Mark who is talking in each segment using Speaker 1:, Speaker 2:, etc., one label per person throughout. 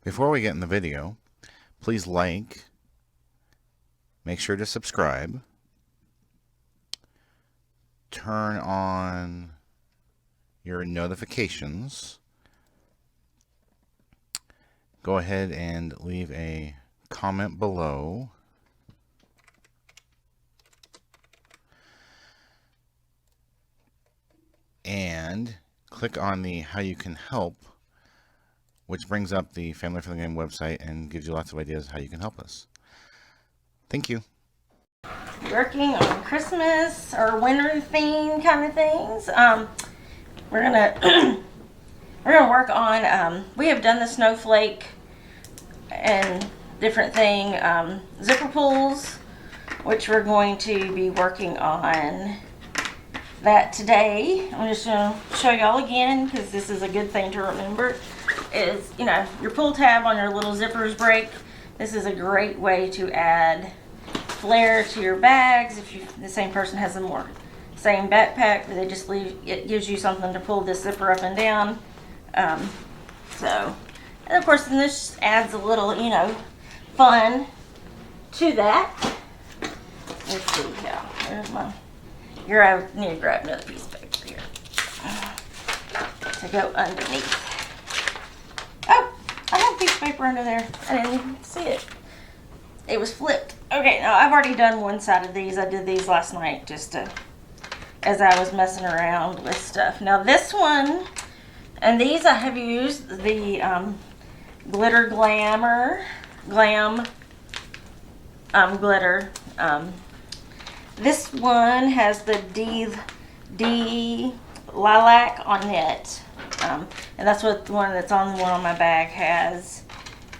Speaker 1: Before we get in the video, please like, make sure to subscribe, turn on your notifications, go ahead and leave a comment below, and click on the How You Can Help, which brings up the Family Friendly Game website and gives you lots of ideas how you can help us. Thank you.
Speaker 2: Working on Christmas or winter theme kind of things. We're gonna work on. We have done the Snowflake and different thing zipper pulls, which we're going to be working on that today. I'm just gonna show y'all again because this is a good thing to remember. Is your pull tab on your little zippers break. This is a great way to add flair to your bags. If the same person has the same backpack, they just it gives you something to pull this zipper up and down. And of course, then this adds a little, fun to that. Let's see, there's my. I need to grab another piece of paper here to go underneath. Oh, I have a piece of paper under there. I didn't even see it. It was flipped. Okay, now I've already done one side of these. I did these last night just as I was messing around with stuff. Now this one, and these I have used the glitter glam glitter. This one has the D lilac on it, and that's what the one that's on my bag has.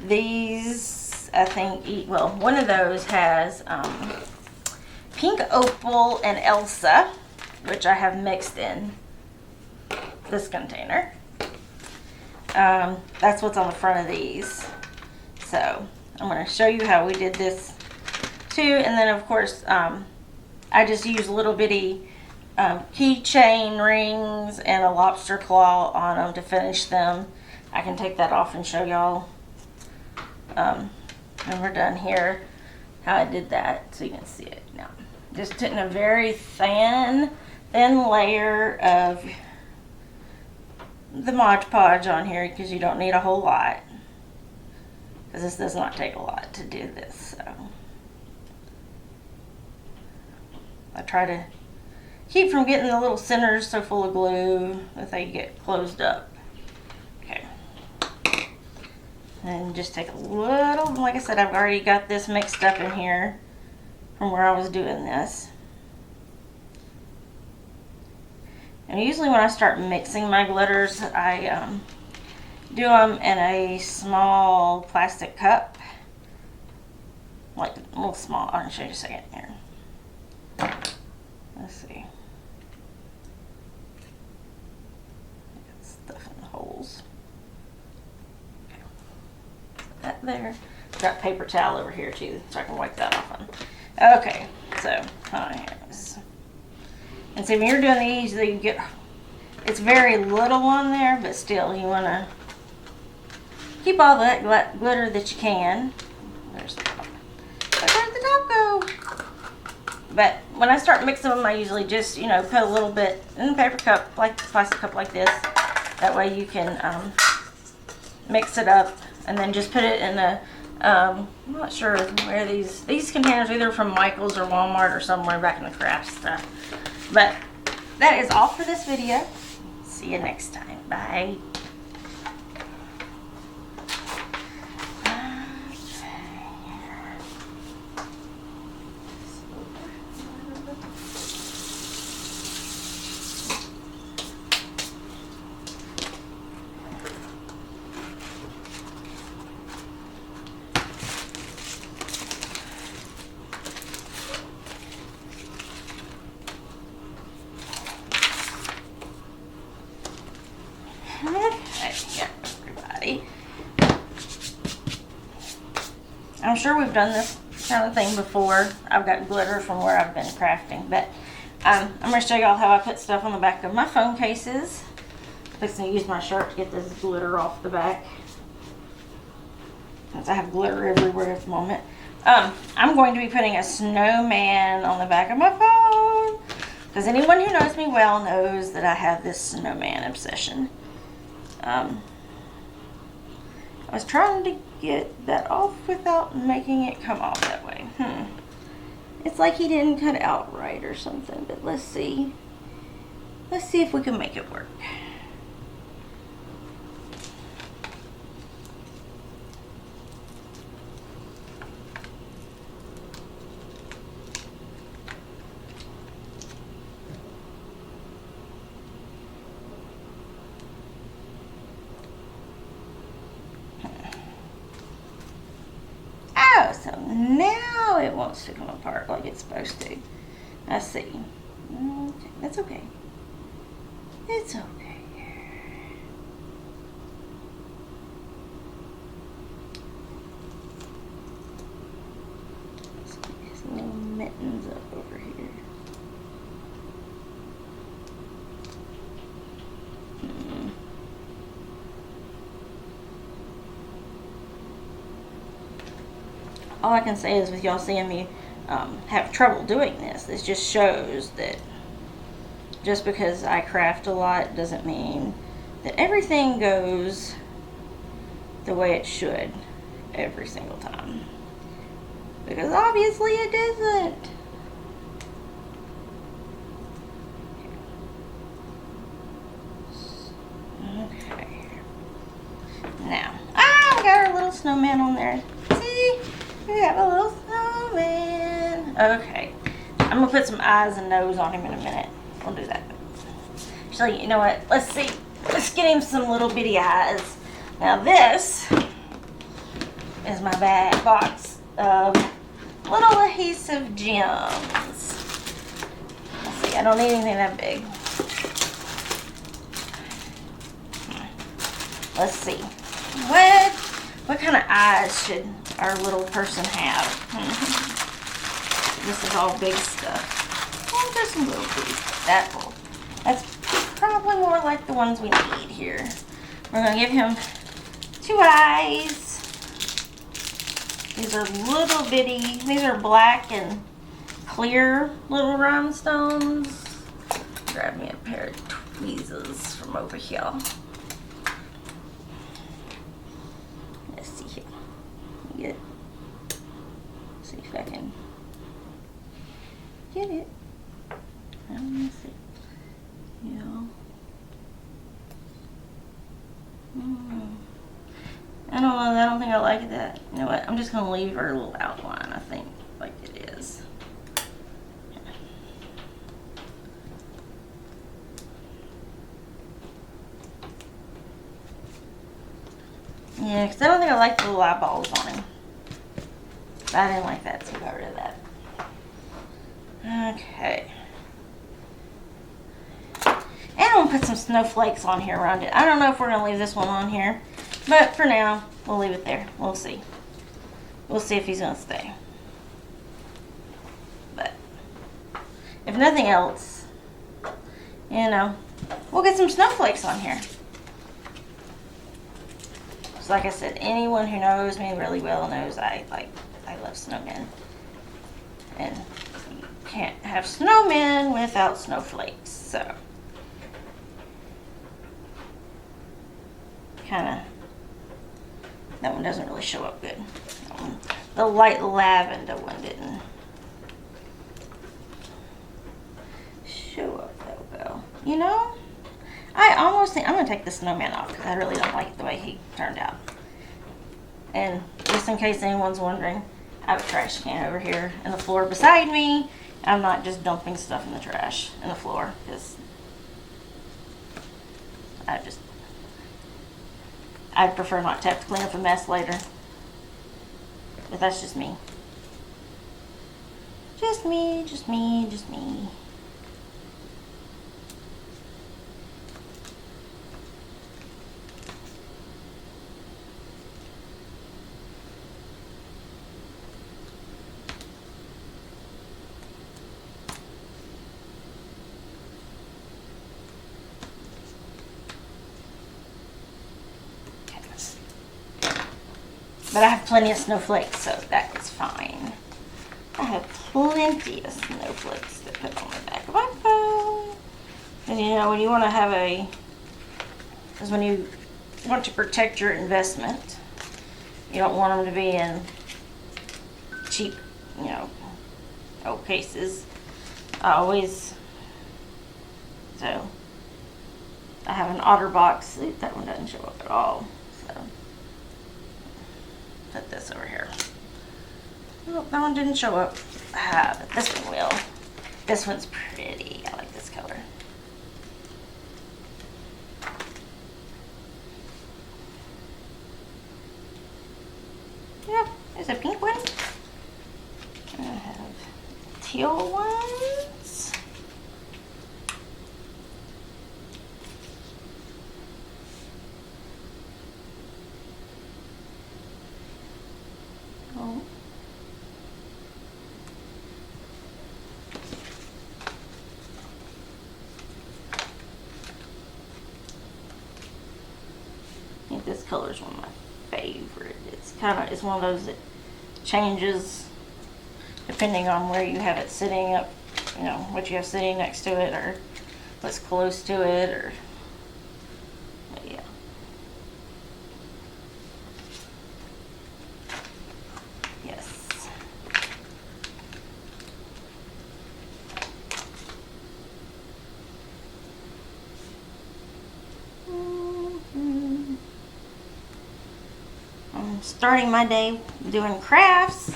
Speaker 2: These, I think, one of those has pink opal and Elsa, which I have mixed in this container. That's what's on the front of these. So I'm going to show you how we did this too, and then of course I just use little bitty keychain rings and a lobster claw on them to finish them. I can take that off and show y'all when we're done here how I did that so you can see it now. Just putting a very thin layer of the Mod Podge on here because you don't need a whole lot, because this does not take a lot to do this. So I try to keep from getting the little centers so full of glue that they get closed up. Okay. And just take a little, like I said, I've already got this mixed up in here from where I was doing this. And usually when I start mixing my glitters, I do them in a small plastic cup. Like a little small, I'll show you a second here. Let's see. Got stuff in the holes. Okay. That there. Got paper towel over here too, so I can wipe that off on. Okay, so and see, when you're doing these, you get, it's very little on there, but still you want to keep all that glitter that you can. There's the top. Where'd the top go? But when I start mixing them, I usually just, put a little bit in a paper cup, like plastic cup like this. That way you can mix it up and then just put it in a, I'm not sure where these containers, either from Michael's or Walmart or somewhere back in the craft stuff. But that is all for this video. See you next time. Bye. Everybody. I'm sure we've done this kind of thing before. I've got glitter from where I've been crafting, but I'm going to show y'all how I put stuff on the back of my phone cases. I'm fixing to use my shirt to get this glitter off the back. since I have glitter everywhere at the moment. I'm going to be putting a snowman on the back of my phone, because anyone who knows me well knows that I have this snowman obsession. I was trying to get that off without making it come off that way. It's like he didn't cut it out right or something, but let's see. Let's see if we can make it work. Oh, so now it wants to come apart like it's supposed to. I see. Okay, that's okay. It's okay. Let's get his little mittens up over here. All I can say is with y'all seeing me have trouble doing this, this just shows that just because I craft a lot doesn't mean that everything goes the way it should every single time. Because obviously it doesn't. Okay. Now, I've got our little snowman on there. See? We have a little snowman. Okay. I'm going to put some eyes and nose on him in a minute. We'll do that. Actually, you know what? Let's see. Let's get him some little bitty eyes. Now this is my bag box of little adhesive gems. Let's see. I don't need anything that big. Let's see. What kind of eyes should our little person have? This is all big stuff. Oh, there's some little bitty. That's probably more like the ones we need here. We're going to give him 2 eyes. These are little bitty. These are black and clear little rhinestones. Grab me a pair of tweezers from over here. Let's see here. Get it. See if I can get it. Let me see. Yeah. I don't know. I don't think I like that. You know what? I'm just gonna leave her a little outline. I think like it is. Yeah, because I don't think I like the little eyeballs on him. I didn't like that, so I got rid of that. Okay. And I'm going to put some snowflakes on here around it. I don't know if we're going to leave this one on here. But for now, we'll leave it there. We'll see. We'll see if he's going to stay. But if nothing else, you know, we'll get some snowflakes on here. So like I said, anyone who knows me really well knows I love snowmen. And you can't have snowmen without snowflakes. So kind of, that one doesn't really show up good. The light lavender one didn't show up that well. You know, I almost think I'm going to take the snowman off because I really don't like the way he turned out. And just in case anyone's wondering, I have a trash can over here on the floor beside me. I'm not just dumping stuff in the trash in the floor because I'd prefer not to have to clean up a mess later. But that's just me. Just me, just me, just me. But I have plenty of snowflakes, so that is fine. I have plenty of snowflakes to put on the back of my phone. And you know, when you want to have is when you want to protect your investment, you don't want them to be in cheap, you know, old cases. So I have an OtterBox. That one doesn't show up at all. So put this over here. Oh, that one didn't show up. But this one will. This one's pretty. I like this color. Yeah, there's a pink one. And I have teal ones. Oh. I think this color is one of my favorite. It's one of those that changes depending on where you have it sitting up, you know, what you have sitting next to it or what's close to it, or but yeah. Yes. I'm starting my day doing crafts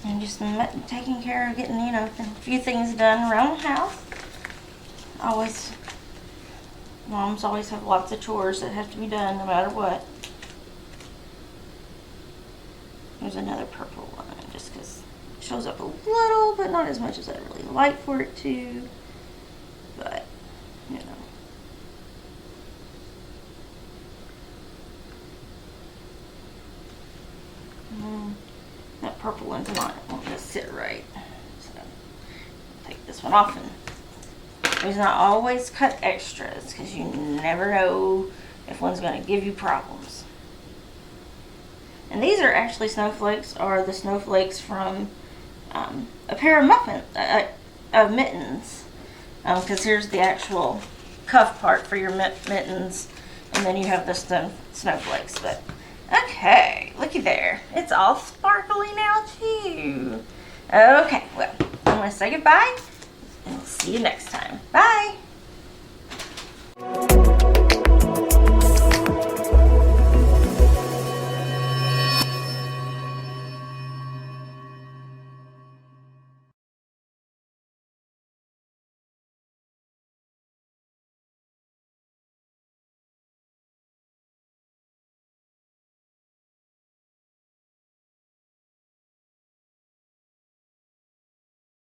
Speaker 2: and just taking care of getting, you know, a few things done around the house. Moms always have lots of chores that have to be done no matter what. There's another purple one, just because it shows up a little, but not as much as I'd really like for it to. But, you know. That purple one's not wanting to sit right. So, I'll take this one off. And the reason I always cut extras, because you never know if one's going to give you problems. And these are actually snowflakes, or the snowflakes from a pair of mittens. Because here's the actual cuff part for your mittens, and then you have the snowflakes. But okay, looky there. It's all sparkly now too. Okay, well, I'm going to say goodbye and see you next time. Bye.